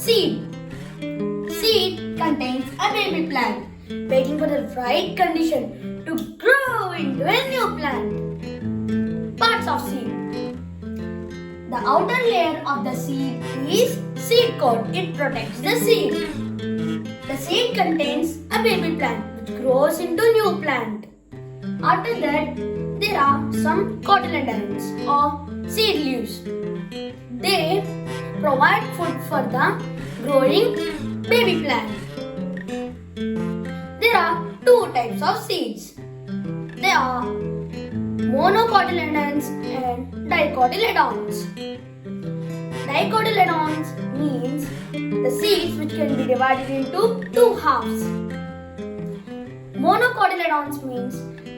Seed. Seed contains a baby plant waiting for the right condition to grow into a new plant. Parts of seed. The outer layer of the seed is seed coat. It protects the seed. The seed contains a baby plant which grows into new plant. After that, there are some cotyledons or seed leaves. They provide food for the growing baby plant. There are two types of seeds. They are monocotyledons and dicotyledons. Dicotyledons means the seeds which can be divided into two halves. Monocotyledons means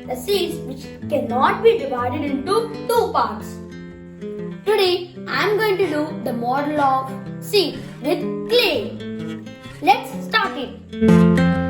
the seeds which cannot be divided into two parts. Today I am going to do the model of seed with clay. Let's start it.